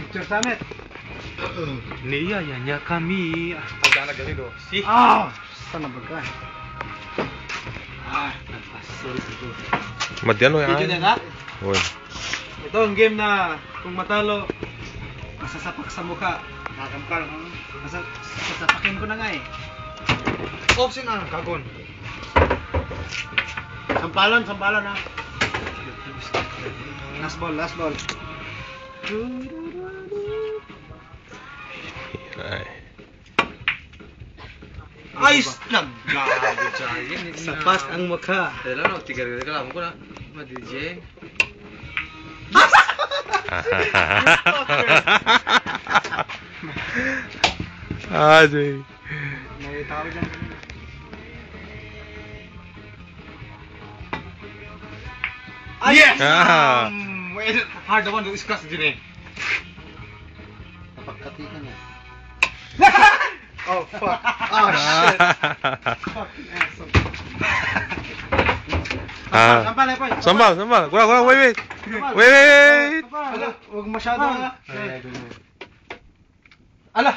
Picture summit. Niyayanya kami. Agana ganito. Si. Sana ba ka? Sorry siguro. Madiano yan. Video na. Uy. Ito ang game na kung matalo, masasapak sa mukha. Nakampal. Sasapakin ko na nga eh. Option na kagon. Sampalan ha. Last ball. Ay. Ayos lang. Gago siya. Sapas ang mukha. Dala no, tigar ka lang ko na. Ma-DJ. Jay. May tawag dyan. Yes! Wait, Hard the one to discuss din eh. Napagkati ka na. Oh fuck. Oh shit. Fucking asshole. Sampal po. Sambal. Kurang, wait. Wait. Huwag masyado ha. Ala!